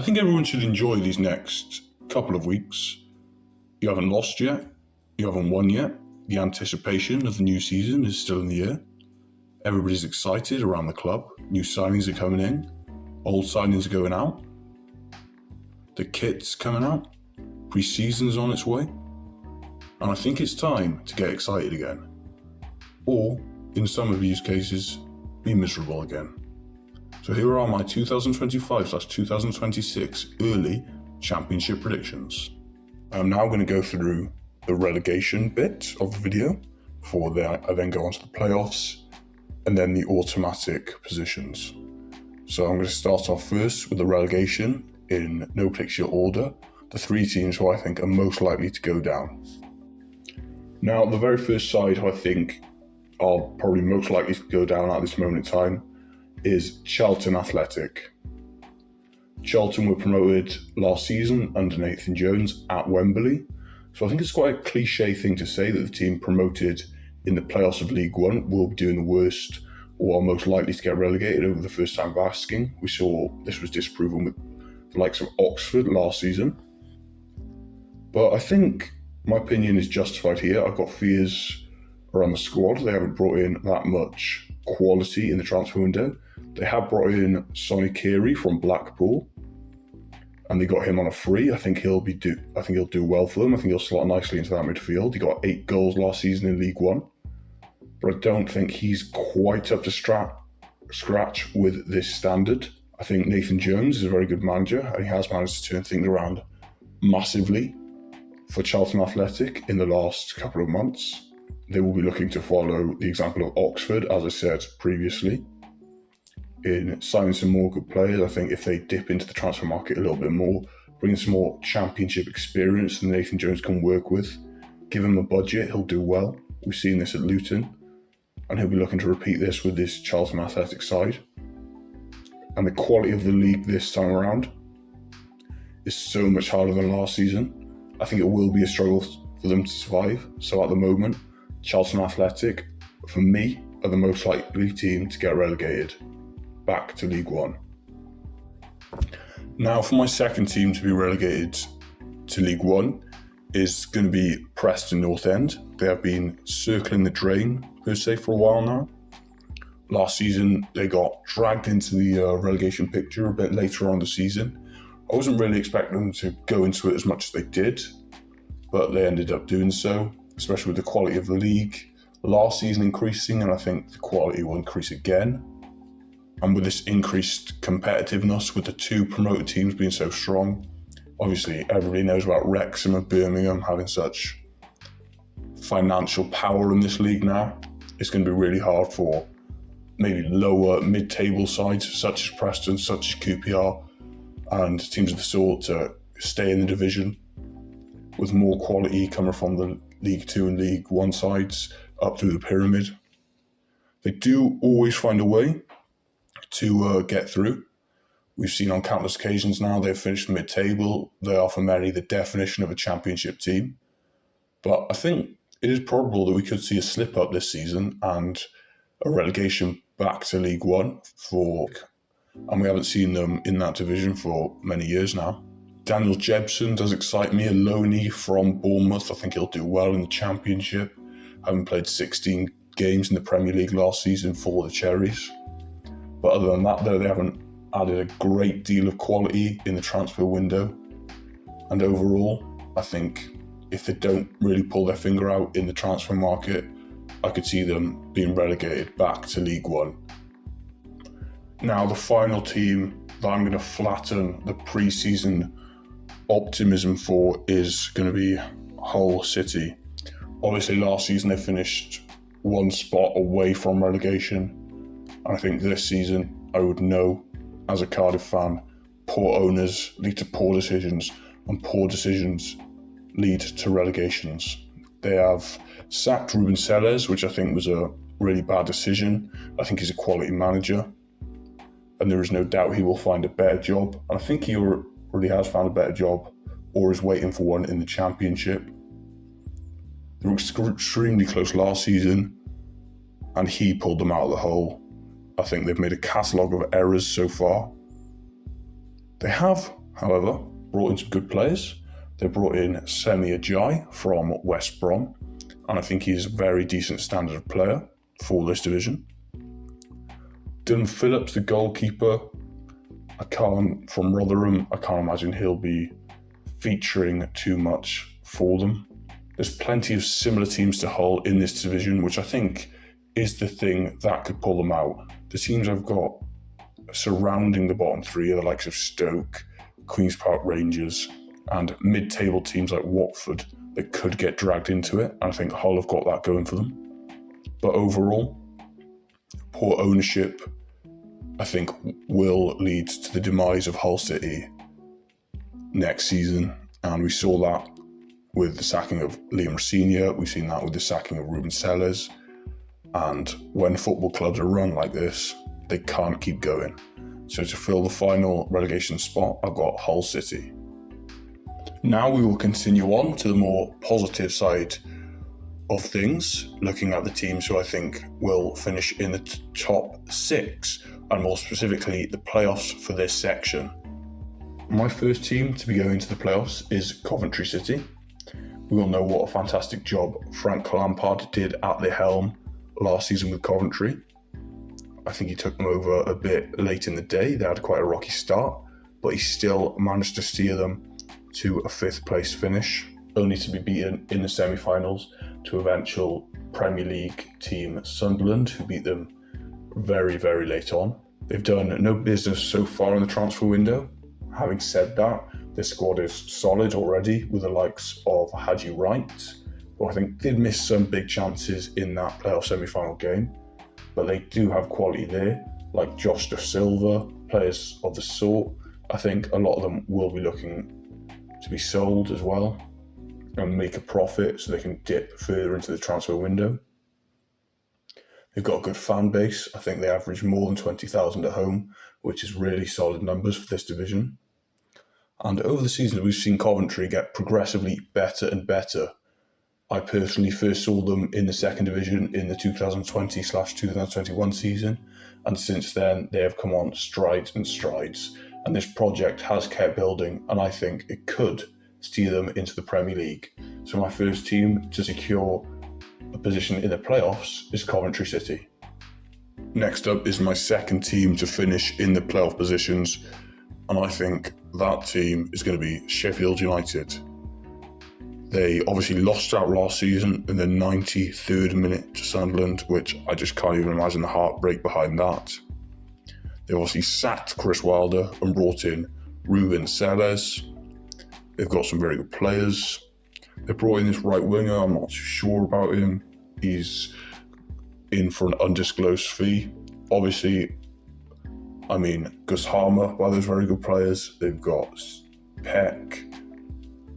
I think everyone should enjoy these next couple of weeks. You haven't lost yet. You haven't won yet. The anticipation of the new season is still in the air. Everybody's excited around the club. New signings are coming in. Old signings are going out. The kit's coming out. Pre-season's on its way. And I think it's time to get excited again. Or, in some of these cases, be miserable again. So here are my 2025/2026 early championship predictions. I'm now going to go through the relegation bit of the video before I then go on to the playoffs and then the automatic positions. So I'm going to start off first with the relegation in no particular order, the three teams who I think are most likely to go down. Now, the very first side who I think are probably most likely to go down at this moment in time is Charlton Athletic. Charlton were promoted last season under Nathan Jones at Wembley, so I think it's quite a cliche thing to say that the team promoted in the playoffs of League One will be doing the worst or are most likely to get relegated over the first time of asking. We saw this was disproven with the likes of Oxford last season. But I think my opinion is justified here. I've got fears around the squad. They haven't brought in that much quality in the transfer window. They have brought in Sonny Keary from Blackpool, and they got him on a free. I think he'll do well for them. I think he'll slot nicely into that midfield. He got 8 goals last season in League One, but I don't think he's quite up to scratch with this standard. I think Nathan Jones is a very good manager, and he has managed to turn things around massively for Charlton Athletic in the last couple of months. They will be looking to follow the example of Oxford, as I said previously, in signing some more good players. I think if they dip into the transfer market a little bit more, bring some more championship experience that Nathan Jones can work with, give him a budget, he'll do well. We've seen this at Luton, and he'll be looking to repeat this with this Charlton Athletic side. And the quality of the league this time around is so much harder than last season. I think it will be a struggle for them to survive. So at the moment, Charlton Athletic, for me, are the most likely team to get relegated back to League One. Now, for my second team to be relegated to League One is going to be Preston North End. They have been circling the drain, per se, for a while now. Last season, they got dragged into the relegation picture a bit later on in the season. I wasn't really expecting them to go into it as much as they did, but they ended up doing so, especially with the quality of the league last season increasing, and I think the quality will increase again. And with this increased competitiveness, with the two promoted teams being so strong, obviously everybody knows about Wrexham and Birmingham having such financial power in this league now. It's going to be really hard for maybe lower mid-table sides such as Preston, such as QPR, and teams of the sort to stay in the division with more quality coming from the League 2 and League 1 sides up through the pyramid. They do always find a way to get through. We've seen on countless occasions now they've finished mid-table. They are for many the definition of a championship team. But I think it is probable that we could see a slip-up this season and a relegation back to League 1 and we haven't seen them in that division for many years now. Daniel Jebson does excite me, a loanee from Bournemouth. I think he'll do well in the Championship, having played 16 games in the Premier League last season for the Cherries. But other than that, though, they haven't added a great deal of quality in the transfer window. And overall, I think if they don't really pull their finger out in the transfer market, I could see them being relegated back to League One. Now, the final team that I'm going to flatten the pre-season optimism for is going to be Hull City. Obviously, last season they finished one spot away from relegation. And I think this season, I would know, as a Cardiff fan, poor owners lead to poor decisions, and poor decisions lead to relegations. They have sacked Ruben Sellers, which I think was a really bad decision. I think he's a quality manager, and there is no doubt he will find a better job. And I think he already has found a better job, or is waiting for one in the Championship. They were extremely close last season, and he pulled them out of the hole. I think they've made a catalogue of errors so far. They have However, brought in some good players. They brought in Semi Ajayi from West Brom, and I think he's a very decent standard of player for this division. Dylan Phillips, the goalkeeper, from Rotherham, I can't imagine he'll be featuring too much for them. There's plenty of similar teams to Hull in this division, which I think is the thing that could pull them out. The teams I've got surrounding the bottom three are the likes of Stoke, Queen's Park Rangers, and mid-table teams like Watford that could get dragged into it. And I think Hull have got that going for them. But overall, poor ownership, I think, will lead to the demise of Hull City next season. And we saw that with the sacking of Liam Rosenior. We've seen that with the sacking of Ruben Sellers. And when football clubs are run like this, they can't keep going. So to fill the final relegation spot, I've got Hull City. Now we will continue on to the more positive side of things, looking at the teams who I think will finish in the top 6, and more specifically, the playoffs for this section. My first team to be going to the playoffs is Coventry City. We all know what a fantastic job Frank Lampard did at the helm last season with Coventry. I think he took them over a bit late in the day. They had quite a rocky start, but he still managed to steer them to a 5th place finish, only to be beaten in the semi-finals to eventual Premier League team Sunderland, who beat them very, very late on. They've done no business so far in the transfer window. Having said that, their squad is solid already with the likes of Haji Wright, who I think did miss some big chances in that playoff semi-final game, but they do have quality there, like Josh Da Silva, players of the sort. I think a lot of them will be looking to be sold as well and make a profit so they can dip further into the transfer window. They've got a good fan base. I think they average more than 20,000 at home, which is really solid numbers for this division. And over the season, we've seen Coventry get progressively better and better. I personally first saw them in the 2nd division in the 2020/2021 season, and since then they have come on strides and strides. And this project has kept building, and I think it could steer them into the Premier League. So my first team to secure a position in the playoffs is Coventry City. Next up is my second team to finish in the playoff positions, and I think that team is going to be Sheffield United. They obviously lost out last season in the 93rd minute to Sunderland, which I just can't even imagine the heartbreak behind that. They obviously sacked Chris Wilder and brought in Ruben Sellers. They've got some very good players. They brought in this right winger, I'm not too sure about him. He's in for an undisclosed fee. Obviously, Gus Harmer, well, there's very good players. They've got Peck,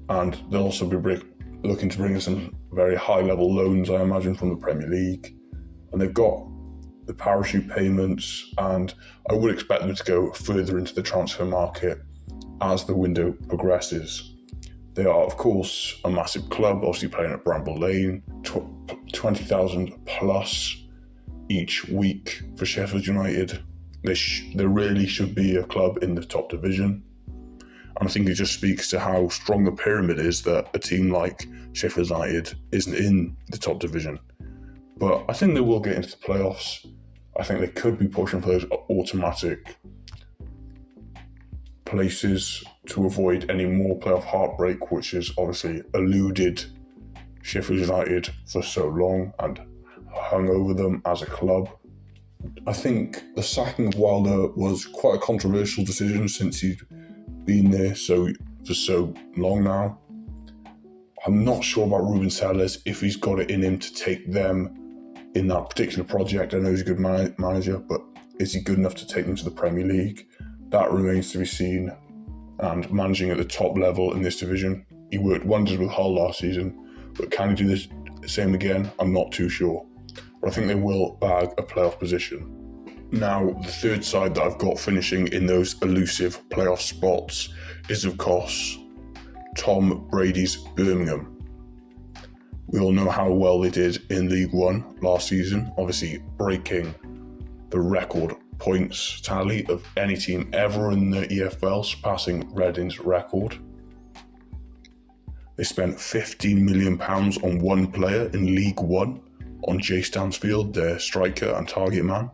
and they'll also be looking to bring in some very high-level loans, I imagine, from the Premier League. And they've got the parachute payments, and I would expect them to go further into the transfer market as the window progresses. They are, of course, a massive club, obviously playing at Bramble Lane, 20,000 plus each week for Sheffield United. There really should be a club in the top division. And I think it just speaks to how strong the pyramid is that a team like Sheffield United isn't in the top division. But I think they will get into the playoffs. I think they could be pushing for those automatic places to avoid any more playoff heartbreak, which has obviously eluded Sheffield United for so long and hung over them as a club. I think the sacking of Wilder was quite a controversial decision since he'd been there for so long now. I'm not sure about Ruben Sellers, if he's got it in him to take them in that particular project. I know he's a good manager, but is he good enough to take them to the Premier League? That remains to be seen. And managing at the top level in this division, he worked wonders with Hull last season, but can he do the same again? I'm not too sure. But I think they will bag a playoff position. Now, the third side that I've got finishing in those elusive playoff spots is, of course, Tom Brady's Birmingham. We all know how well they did in League One last season, obviously breaking the record points tally of any team ever in the EFL, surpassing Reading's record. They spent £15 million on one player in League One, on Jay Stansfield, their striker and target man.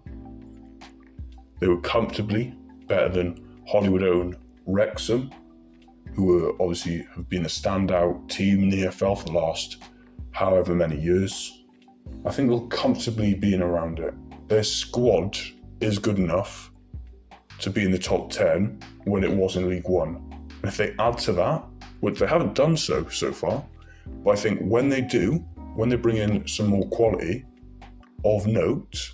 They were comfortably better than Hollywood-owned Wrexham, who obviously have been a standout team in the EFL for the last however many years. I think they'll comfortably be in around it. Their squad is good enough to be in the top 10 when it was in League One. And if they add to that, which they haven't done so far, but I think when they do, when they bring in some more quality of note,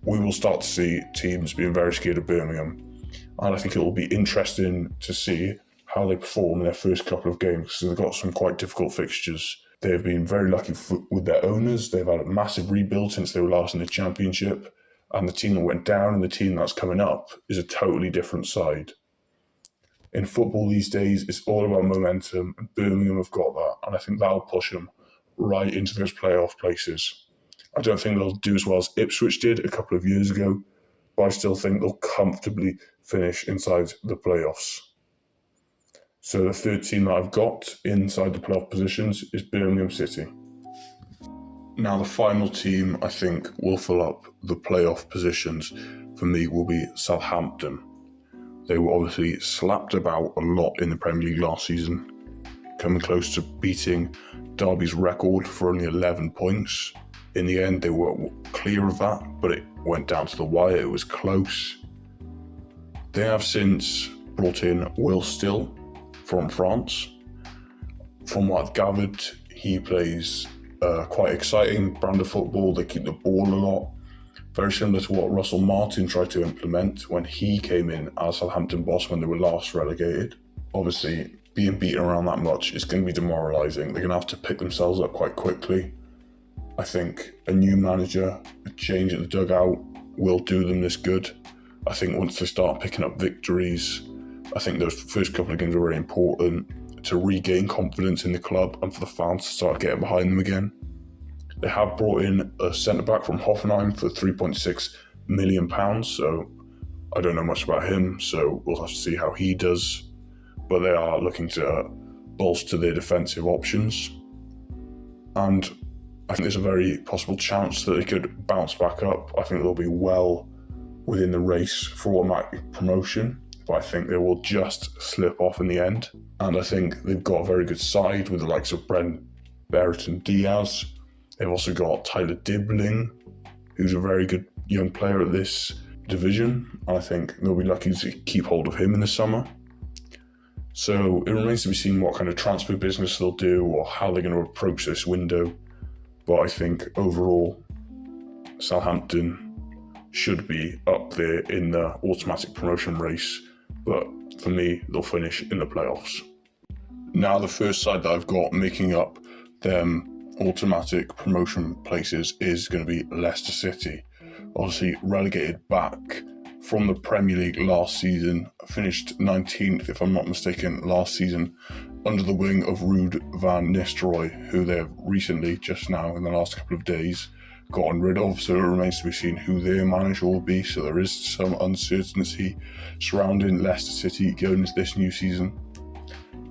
we will start to see teams being very scared of Birmingham. And I think it will be interesting to see how they perform in their first couple of games, because they've got some quite difficult fixtures. They've been very lucky with their owners. They've had a massive rebuild since they were last in the Championship, and the team that went down and the team that's coming up is a totally different side. In football these days, it's all about momentum, and Birmingham have got that, and I think that'll push them right into those playoff places. I don't think they'll do as well as Ipswich did a couple of years ago, but I still think they'll comfortably finish inside the playoffs. So the third team that I've got inside the playoff positions is Birmingham City. Now the final team I think will fill up the playoff positions for me will be Southampton. They were obviously slapped about a lot in the Premier League last season, coming close to beating Derby's record for only 11 points. In the end, they were clear of that, but it went down to the wire. It was close. They have since brought in Will Still from France. From what I've gathered, he plays quite exciting brand of football. They keep the ball a lot. Very similar to what Russell Martin tried to implement when he came in as Southampton boss when they were last relegated. Obviously, being beaten around that much is going to be demoralising. They're going to have to pick themselves up quite quickly. I think a new manager, a change at the dugout will do them this good. I think once they start picking up victories, I think those first couple of games are very important to regain confidence in the club and for the fans to start getting behind them again. They have brought in a centre-back from Hoffenheim for £3.6 million, so I don't know much about him, so we'll have to see how he does. But they are looking to bolster their defensive options. And I think there's a very possible chance that they could bounce back up. I think they'll be well within the race for automatic promotion, but I think they will just slip off in the end. And I think they've got a very good side with the likes of Brent Brereton Diaz. They've also got Tyler Dibling, who's a very good young player at this division. And I think they'll be lucky to keep hold of him in the summer. So it remains to be seen what kind of transfer business they'll do or how they're going to approach this window. But I think overall, Southampton should be up there in the automatic promotion race. But for me, they'll finish in the playoffs. Now the first side that I've got making up them automatic promotion places is going to be Leicester City. Obviously relegated back from the Premier League last season, finished 19th, if I'm not mistaken, last season, under the wing of Ruud van Nistelrooy, who they have recently, just now in the last couple of days, gotten rid of. So it remains to be seen who their manager will be. So there is some uncertainty surrounding Leicester City going into this new season.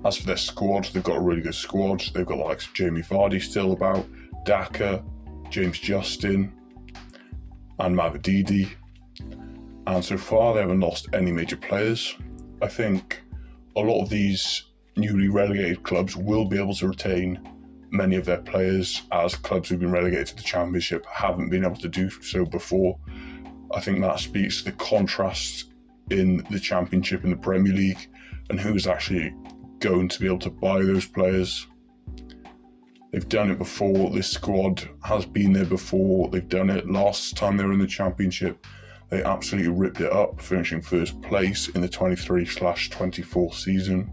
As for their squad, they've got a really good squad. They've got the likes of Jamie Vardy still about, Daka, James Justin, and Mavididi. And so far, they haven't lost any major players. I think a lot of these newly relegated clubs will be able to retain many of their players, as clubs who've been relegated to the Championship haven't been able to do so before. I think that speaks to the contrast in the Championship and the Premier League and who's actually going to be able to buy those players. They've done it before. This squad has been there before. They've done it last time they were in the Championship. They absolutely ripped it up, finishing first place in the 23/24 season.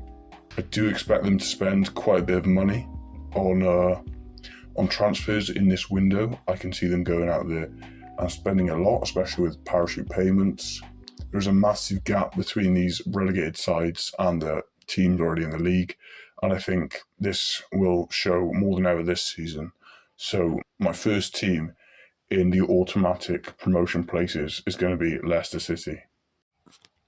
I do expect them to spend quite a bit of money on transfers in this window. I can see them going out there and spending a lot, especially with parachute payments. There's a massive gap between these relegated sides and the teams already in the league, and I think this will show more than ever this season. So my first team in the automatic promotion places is going to be Leicester City.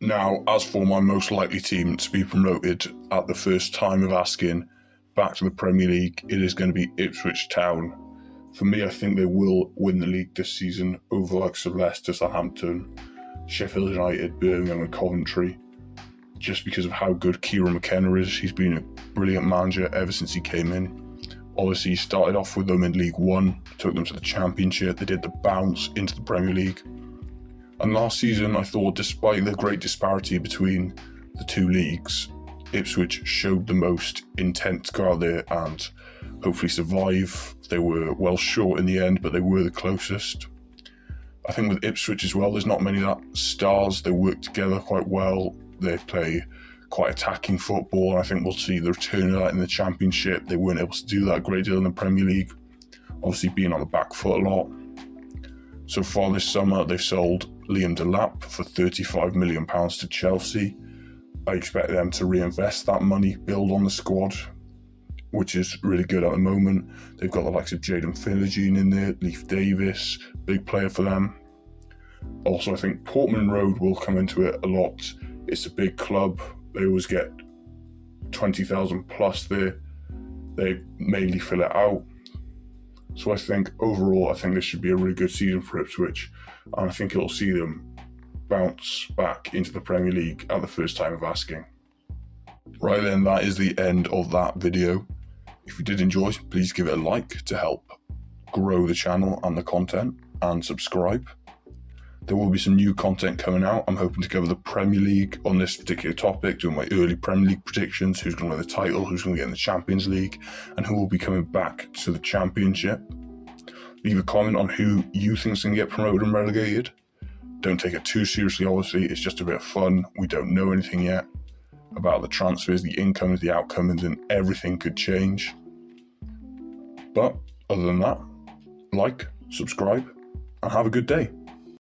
Now, as for my most likely team to be promoted at the first time of asking back to the Premier League, it is going to be Ipswich Town. For me, I think they will win the league this season over the likes of Leicester, Southampton, Sheffield United, Birmingham and Coventry, just because of how good Kieran McKenna is. He's been a brilliant manager ever since he came in. Obviously, he started off with them in League One, took them to the Championship, they did the bounce into the Premier League. And last season, I thought, despite the great disparity between the two leagues, Ipswich showed the most intent to go out there and hopefully survive. They were well short in the end, but they were the closest. I think with Ipswich as well, there's not many stars. They work together quite well. They play quite attacking football, and I think we'll see the return of that in the Championship. They weren't able to do that a great deal in the Premier League, obviously being on the back foot a lot. So far this summer, they've sold Liam Delap for £35 million to Chelsea. I expect them to reinvest that money, build on the squad, which is really good at the moment. They've got the likes of Jaden Philogene in there, Leif Davis, big player for them. Also, I think Portman Road will come into it a lot. It's a big club. They always get 20,000 plus there. They mainly fill it out. So I think overall, I think this should be a really good season for Ipswich. And I think it'll see them bounce back into the Premier League at the first time of asking. Right then, that is the end of that video. If you did enjoy, please give it a like to help grow the channel and the content, and subscribe. There will be some new content coming out. I'm hoping to cover the Premier League on this particular topic, doing my early Premier League predictions, who's going to win the title, who's going to get in the Champions League, and who will be coming back to the Championship. Leave a comment on who you think is going to get promoted and relegated. Don't take it too seriously, obviously. It's just a bit of fun. We don't know anything yet about the transfers, the incomes, the outcomes, and everything could change. But other than that, like, subscribe, and have a good day.